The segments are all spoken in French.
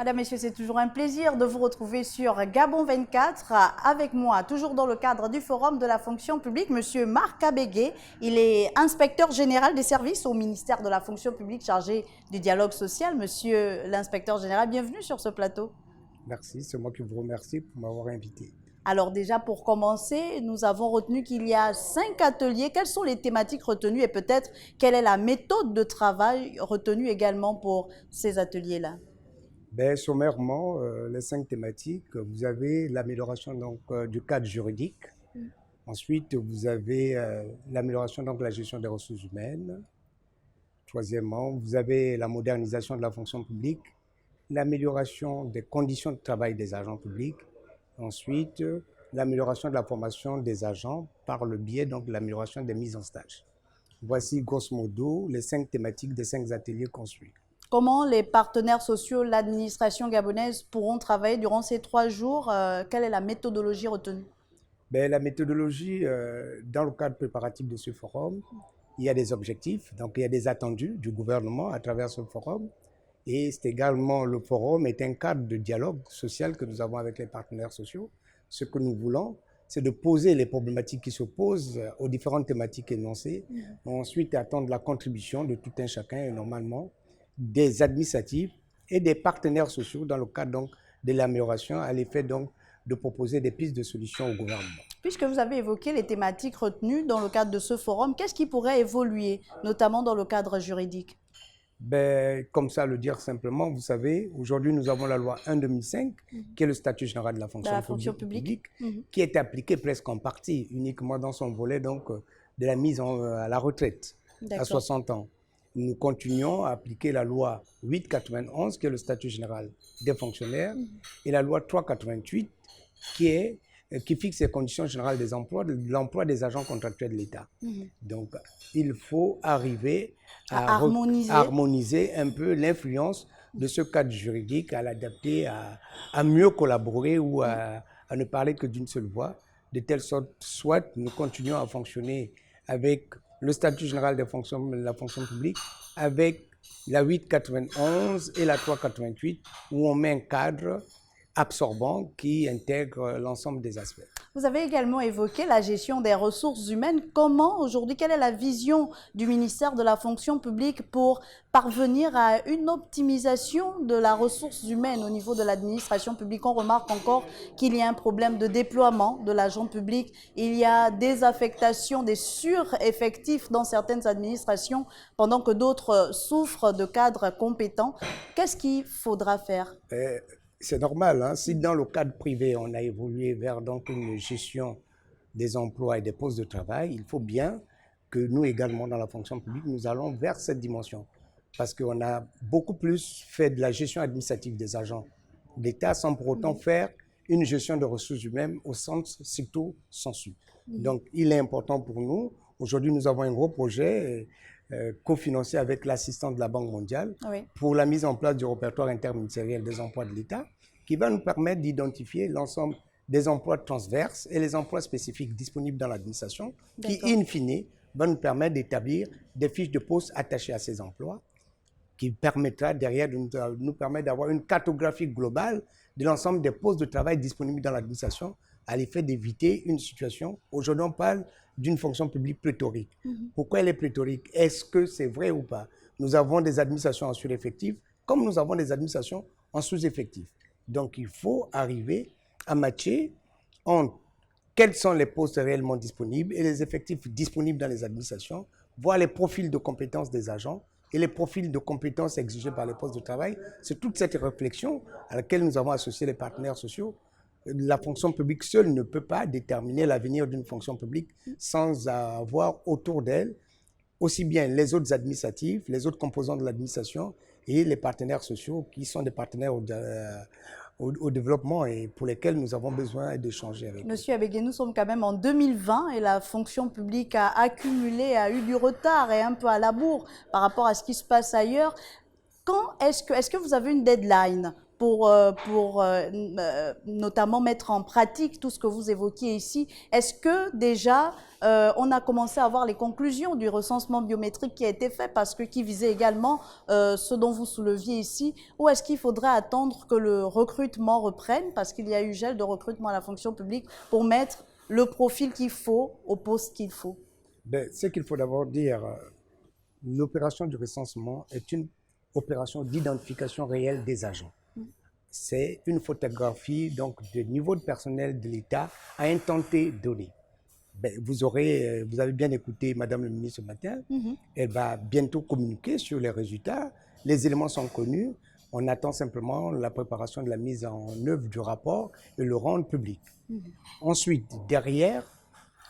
Madame, Messieurs, c'est toujours un plaisir de vous retrouver sur Gabon 24. Avec moi, toujours dans le cadre du Forum de la fonction publique, Monsieur Marc Abégué. Il est inspecteur général des services au ministère de la fonction publique chargé du dialogue social. Monsieur l'inspecteur général, bienvenue sur ce plateau. Merci, c'est moi qui vous remercie pour m'avoir invité. Alors déjà, pour commencer, nous avons retenu qu'il y a 5 ateliers. Quelles sont les thématiques retenues et peut-être quelle est la méthode de travail retenue également pour ces ateliers-là? Sommairement, les 5 thématiques, vous avez l'amélioration du cadre juridique. Ensuite, vous avez l'amélioration de la gestion des ressources humaines. Troisièmement, vous avez la modernisation de la fonction publique, l'amélioration des conditions de travail des agents publics. Ensuite, l'amélioration de la formation des agents par le biais de l'amélioration des mises en stage. Voici grosso modo les 5 thématiques des 5 ateliers construits. Comment les partenaires sociaux, l'administration gabonaise pourront travailler durant ces 3 jours? Quelle est la méthodologie retenue? La méthodologie, dans le cadre préparatif de ce forum, il y a des objectifs, donc il y a des attendus du gouvernement à travers ce forum. Et c'est également, le forum est un cadre de dialogue social que nous avons avec les partenaires sociaux. Ce que nous voulons, c'est de poser les problématiques qui se posent aux différentes thématiques énoncées, ensuite attendre la contribution de tout un chacun et normalement des administratifs et des partenaires sociaux dans le cadre de l'amélioration à l'effet de proposer des pistes de solutions au gouvernement. Puisque vous avez évoqué les thématiques retenues dans le cadre de ce forum, qu'est-ce qui pourrait évoluer, notamment dans le cadre juridique? Comme ça, le dire simplement, vous savez, aujourd'hui nous avons la loi 1/2005, qui est le statut général de la fonction publique, qui est appliquée presque en partie, uniquement dans son volet de la mise à la retraite à 60 ans. Nous continuons à appliquer la loi 8/91, qui est le statut général des fonctionnaires, et la loi 3/88, qui fixe les conditions générales des emplois, de l'emploi des agents contractuels de l'État. Donc, il faut arriver à harmoniser un peu l'influence de ce cadre juridique, à l'adapter, à mieux collaborer ou à ne parler que d'une seule voix, de telle sorte, soit nous continuons à fonctionner avec le statut général de la fonction publique, avec la 8/91 et la 3/88, où on met un cadre absorbant qui intègre l'ensemble des aspects. Vous avez également évoqué la gestion des ressources humaines. Comment aujourd'hui, quelle est la vision du ministère de la fonction publique pour parvenir à une optimisation de la ressource humaine au niveau de l'administration publique? On remarque encore qu'il y a un problème de déploiement de l'agent public. Il y a des affectations, des sureffectifs dans certaines administrations pendant que d'autres souffrent de cadres compétents. Qu'est-ce qu'il faudra faire? C'est normal, hein? Si dans le cadre privé, on a évolué vers une gestion des emplois et des postes de travail, il faut bien que nous également, dans la fonction publique, nous allons vers cette dimension. Parce qu'on a beaucoup plus fait de la gestion administrative des agents d'État sans pour autant faire une gestion de ressources humaines au sens stricto sensu. Donc, il est important pour nous. Aujourd'hui, nous avons un gros projet cofinancé avec l'assistance de la Banque mondiale pour la mise en place du répertoire interministériel des emplois de l'État qui va nous permettre d'identifier l'ensemble des emplois transverses et les emplois spécifiques disponibles dans l'administration qui, in fine, va nous permettre d'établir des fiches de poste attachées à ces emplois qui permettra derrière de nous permettre d'avoir une cartographie globale de l'ensemble des postes de travail disponibles dans l'administration à l'effet d'éviter une situation. Aujourd'hui, on parle d'une fonction publique pléthorique. Pourquoi elle est pléthorique? Est-ce que c'est vrai ou pas? Nous avons des administrations en sureffectif, comme nous avons des administrations en sous-effectif. Donc, il faut arriver à matcher entre quels sont les postes réellement disponibles et les effectifs disponibles dans les administrations, voir les profils de compétences des agents et les profils de compétences exigés par les postes de travail. C'est toute cette réflexion à laquelle nous avons associé les partenaires sociaux. La fonction publique seule ne peut pas déterminer l'avenir d'une fonction publique sans avoir autour d'elle aussi bien les autres administratifs, les autres composants de l'administration et les partenaires sociaux qui sont des partenaires au développement et pour lesquels nous avons besoin d'échanger avec eux. Monsieur Abégué, nous sommes quand même en 2020 et la fonction publique a accumulé, a eu du retard et un peu à la bourre par rapport à ce qui se passe ailleurs. Est-ce que vous avez une deadline notamment mettre en pratique tout ce que vous évoquiez ici. Est-ce que déjà on a commencé à voir les conclusions du recensement biométrique qui a été fait, parce que qui visait également ce dont vous souleviez ici, ou est-ce qu'il faudrait attendre que le recrutement reprenne, parce qu'il y a eu gel de recrutement à la fonction publique, pour mettre le profil qu'il faut au poste qu'il faut? Ce qu'il faut d'abord dire, l'opération du recensement est une opération d'identification réelle des agents. C'est une photographie donc du niveau de personnel de l'État à un temps T donné. Vous avez bien écouté Madame le ministre ce matin. Elle va bientôt communiquer sur les résultats. Les éléments sont connus. On attend simplement la préparation de la mise en œuvre du rapport et le rendre public. Ensuite, derrière,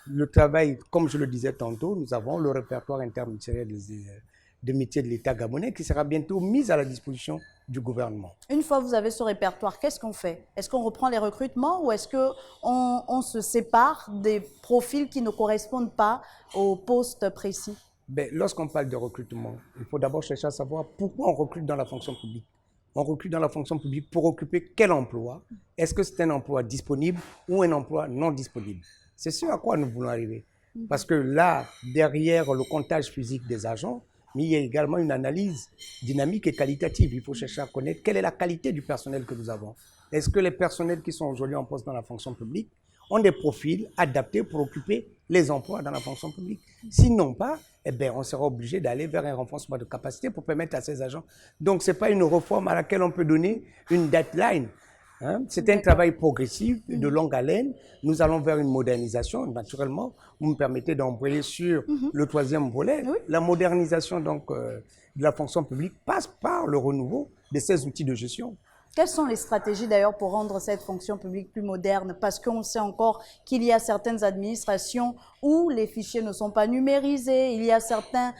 le travail, comme je le disais tantôt, nous avons le répertoire interministériel des métiers de l'État gabonais qui sera bientôt mis à la disposition du gouvernement. Une fois que vous avez ce répertoire, qu'est-ce qu'on fait? Est-ce qu'on reprend les recrutements, ou est-ce qu'on se sépare des profils qui ne correspondent pas au poste précis? Lorsqu'on parle de recrutement, il faut d'abord chercher à savoir pourquoi on recrute dans la fonction publique. On recrute dans la fonction publique pour occuper quel emploi? Est-ce que c'est un emploi disponible ou un emploi non disponible? C'est ce à quoi nous voulons arriver. Parce que là, derrière le comptage physique des agents, mais il y a également une analyse dynamique et qualitative. Il faut chercher à connaître quelle est la qualité du personnel que nous avons. Est-ce que les personnels qui sont aujourd'hui en poste dans la fonction publique ont des profils adaptés pour occuper les emplois dans la fonction publique? Sinon pas, on sera obligé d'aller vers un renforcement de capacité pour permettre à ces agents. Donc, ce n'est pas une réforme à laquelle on peut donner une deadline. C'est un travail progressif, de longue haleine. Nous allons vers une modernisation, naturellement. Vous me permettez d'embrayer sur le troisième volet. La modernisation donc, de la fonction publique passe par le renouveau de ces outils de gestion. Quelles sont les stratégies d'ailleurs pour rendre cette fonction publique plus moderne? Parce qu'on sait encore qu'il y a certaines administrations où les fichiers ne sont pas numérisés, il y a certains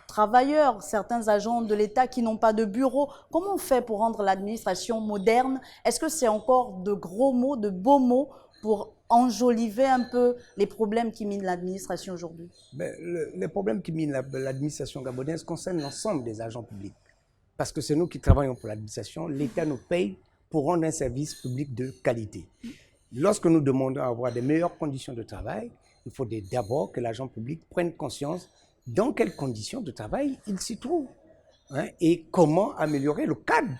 travailleurs, certains agents de l'État qui n'ont pas de bureau. Comment on fait pour rendre l'administration moderne? Est-ce que c'est encore de gros mots, de beaux mots pour enjoliver un peu les problèmes qui minent l'administration aujourd'hui? Les problèmes qui minent l'administration gabonaise concernent l'ensemble des agents publics. Parce que c'est nous qui travaillons pour l'administration. L'État nous paye pour rendre un service public de qualité. Lorsque nous demandons à avoir des meilleures conditions de travail, il faut d'abord que l'agent public prenne conscience dans quelles conditions de travail il s'y trouve, et comment améliorer le cadre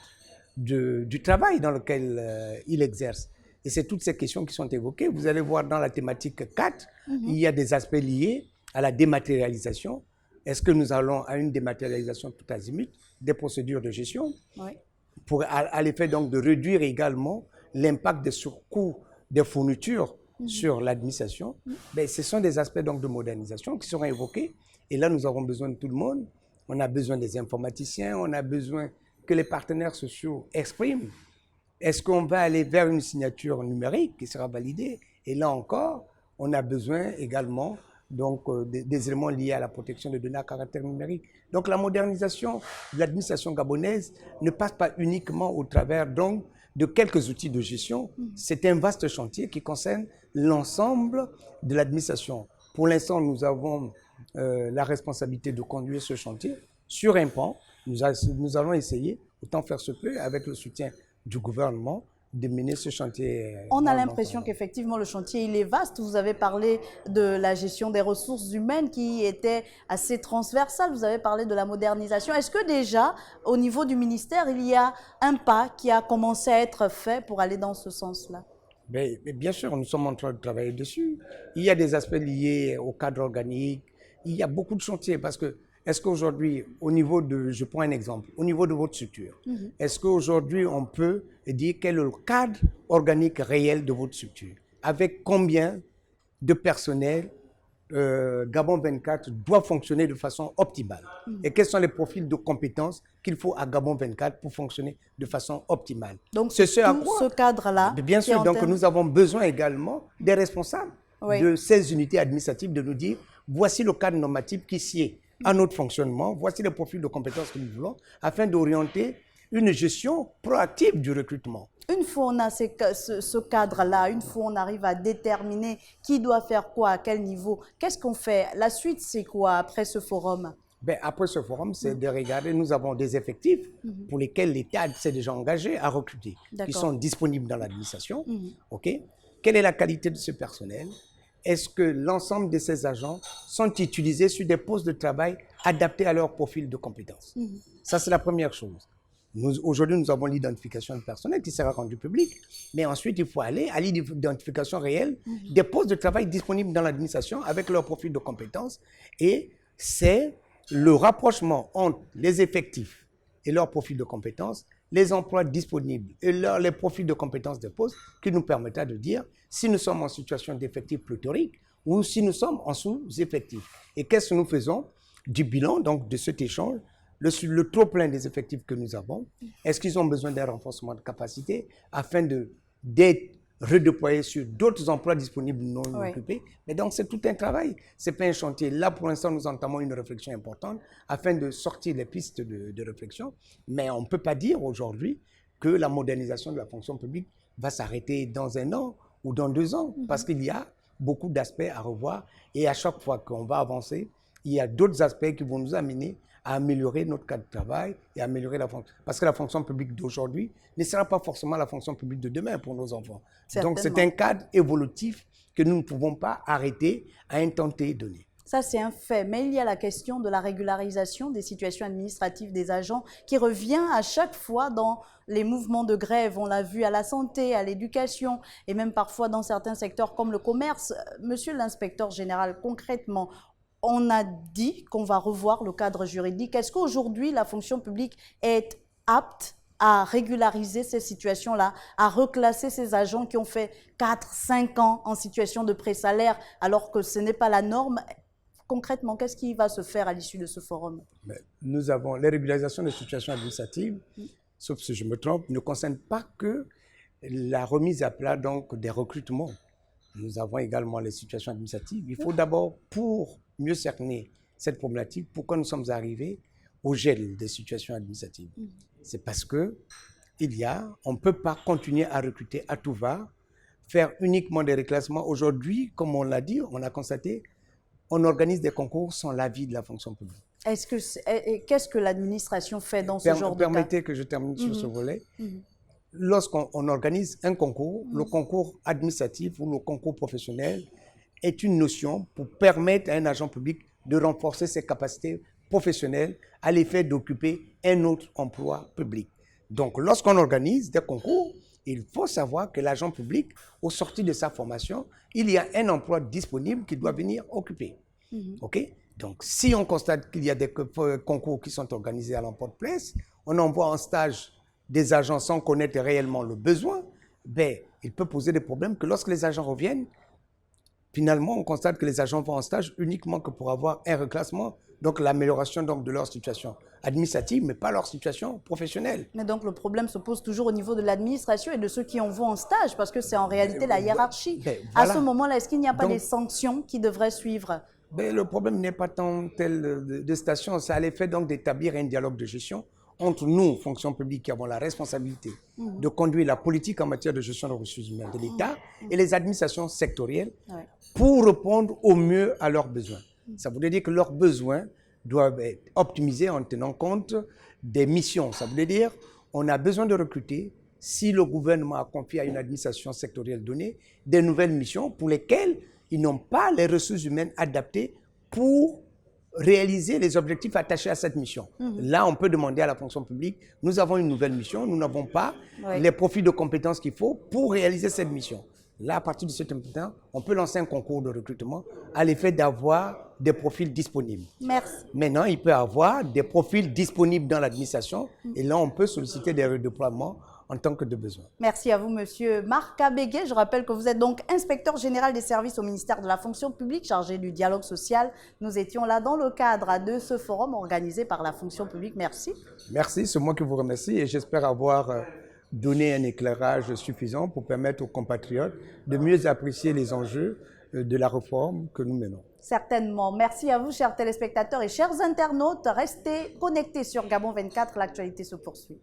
du travail dans lequel il exerce. Et c'est toutes ces questions qui sont évoquées. Vous allez voir dans la thématique 4, il y a des aspects liés à la dématérialisation. Est-ce que nous allons à une dématérialisation tout azimut des procédures de gestion, pour à l'effet donc de réduire également l'impact des surcoûts des fournitures sur l'administration? Ce sont des aspects donc de modernisation qui seront évoqués. Et là, nous avons besoin de tout le monde. On a besoin des informaticiens, on a besoin que les partenaires sociaux expriment. Est-ce qu'on va aller vers une signature numérique qui sera validée? Et là encore, on a besoin également donc, des éléments liés à la protection des données à caractère numérique. Donc la modernisation de l'administration gabonaise ne passe pas uniquement au travers donc, de quelques outils de gestion. C'est un vaste chantier qui concerne l'ensemble de l'administration. Pour l'instant, nous avons la responsabilité de conduire ce chantier sur un pan. Nous allons essayer, autant faire se peut, avec le soutien du gouvernement, de mener ce chantier. On a l'impression qu'effectivement le chantier il est vaste. Vous avez parlé de la gestion des ressources humaines qui était assez transversale. Vous avez parlé de la modernisation. Est-ce que déjà, au niveau du ministère, il y a un pas qui a commencé à être fait pour aller dans ce sens-là? Mais bien sûr, nous sommes en train de travailler dessus. Il y a des aspects liés au cadre organique. Il y a beaucoup de chantiers parce que est-ce qu'aujourd'hui, au niveau de, je prends un exemple, au niveau de votre structure, est-ce qu'aujourd'hui on peut dire quel est le cadre organique réel de votre structure? Avec combien de personnel Gabon 24 doit fonctionner de façon optimale? Et quels sont les profils de compétences qu'il faut à Gabon 24 pour fonctionner de façon optimale? Donc c'est ce cadre-là. Bien sûr, donc nous avons besoin également des responsables de ces unités administratives de nous dire voici le cadre normatif qui sied à notre fonctionnement, voici les profils de compétences que nous voulons, afin d'orienter une gestion proactive du recrutement. Une fois on a ce cadre-là, une fois on arrive à déterminer qui doit faire quoi, à quel niveau, qu'est-ce qu'on fait? La suite, c'est quoi après ce forum? Ben, après ce forum, c'est de regarder, nous avons des effectifs pour lesquels l'État s'est déjà engagé à recruter, qui sont disponibles dans l'administration. OK? Quelle est la qualité de ce personnel? Est-ce que l'ensemble de ces agents sont utilisés sur des postes de travail adaptés à leur profil de compétences? Ça, c'est la première chose. Aujourd'hui, nous avons l'identification du personnel qui sera rendue publique, mais ensuite, il faut aller à l'identification réelle des postes de travail disponibles dans l'administration avec leur profil de compétences. Et c'est le rapprochement entre les effectifs et leur profil de compétences, les emplois disponibles et les profils de compétences des postes qui nous permettra de dire si nous sommes en situation d'effectif pléthorique ou si nous sommes en sous-effectif. Et qu'est-ce que nous faisons du bilan donc, de cet échange, le trop-plein des effectifs que nous avons? Est-ce qu'ils ont besoin d'un renforcement de capacité afin d'être redéployer sur d'autres emplois disponibles non occupés. Mais donc, c'est tout un travail. Ce n'est pas un chantier. Là, pour l'instant, nous entamons une réflexion importante afin de sortir les pistes de réflexion. Mais on ne peut pas dire aujourd'hui que la modernisation de la fonction publique va s'arrêter dans 1 an ou dans 2 ans, parce qu'il y a beaucoup d'aspects à revoir. Et à chaque fois qu'on va avancer, il y a d'autres aspects qui vont nous amener à améliorer notre cadre de travail et à améliorer la fonction. Parce que la fonction publique d'aujourd'hui ne sera pas forcément la fonction publique de demain pour nos enfants. Donc c'est un cadre évolutif que nous ne pouvons pas arrêter à un temps donné. Ça, c'est un fait. Mais il y a la question de la régularisation des situations administratives des agents qui revient à chaque fois dans les mouvements de grève. On l'a vu à la santé, à l'éducation et même parfois dans certains secteurs comme le commerce. Monsieur l'inspecteur général, concrètement, on a dit qu'on va revoir le cadre juridique. Est-ce qu'aujourd'hui, la fonction publique est apte à régulariser ces situations-là, à reclasser ces agents qui ont fait 4-5 ans en situation de pré-salaire, alors que ce n'est pas la norme? Concrètement, qu'est-ce qui va se faire à l'issue de ce forum? Nous avons les régularisations des situations administratives, sauf si je me trompe, ne concernent pas que la remise à plat donc, des recrutements. Nous avons également les situations administratives. Il faut d'abord, pour mieux cerner cette problématique, pourquoi nous sommes arrivés au gel des situations administratives. C'est parce que on ne peut pas continuer à recruter à tout va, faire uniquement des reclassements. Aujourd'hui, comme on l'a dit, on a constaté, on organise des concours sans l'avis de la fonction publique. Qu'est-ce que l'administration fait dans ce genre de cas? Permettez que je termine sur ce volet. Lorsqu'on organise un concours, le concours administratif ou le concours professionnel est une notion pour permettre à un agent public de renforcer ses capacités professionnelles à l'effet d'occuper un autre emploi public. Donc, lorsqu'on organise des concours, il faut savoir que l'agent public, au sortir de sa formation, il y a un emploi disponible qu'il doit venir occuper. OK? Donc, si on constate qu'il y a des concours qui sont organisés à l'emporte-pièce, on envoie en stage des agents sans connaître réellement le besoin, ben, il peut poser des problèmes que lorsque les agents reviennent, finalement, on constate que les agents vont en stage uniquement que pour avoir un reclassement, donc l'amélioration de leur situation administrative, mais pas leur situation professionnelle. Mais donc le problème se pose toujours au niveau de l'administration et de ceux qui en vont en stage, parce que c'est en réalité la hiérarchie. Voilà. À ce moment-là, est-ce qu'il n'y a pas des sanctions qui devraient suivre? Le problème n'est pas tant tel de station, c'est à l'effet donc d'établir un dialogue de gestion entre nous, fonction publique, qui avons la responsabilité de conduire la politique en matière de gestion des ressources humaines de l'État et les administrations sectorielles pour répondre au mieux à leurs besoins. Ça voudrait dire que leurs besoins doivent être optimisés en tenant compte des missions. Ça voudrait dire qu'on a besoin de recruter, si le gouvernement a confié à une administration sectorielle donnée, des nouvelles missions pour lesquelles ils n'ont pas les ressources humaines adaptées pour réaliser les objectifs attachés à cette mission. Là, on peut demander à la fonction publique, nous avons une nouvelle mission, nous n'avons pas les profils de compétences qu'il faut pour réaliser cette mission. Là, à partir de cet instant, on peut lancer un concours de recrutement à l'effet d'avoir des profils disponibles. Merci. Maintenant, il peut y avoir des profils disponibles dans l'administration et là, on peut solliciter des redéploiements en tant que de besoin. Merci à vous, monsieur Marc Abégué. Je rappelle que vous êtes donc inspecteur général des services au ministère de la fonction publique, chargé du dialogue social. Nous étions là dans le cadre de ce forum organisé par la fonction publique. Merci. Merci, c'est moi qui vous remercie et j'espère avoir donné un éclairage suffisant pour permettre aux compatriotes de mieux apprécier les enjeux de la réforme que nous menons. Certainement. Merci à vous, chers téléspectateurs et chers internautes. Restez connectés sur Gabon 24, l'actualité se poursuit.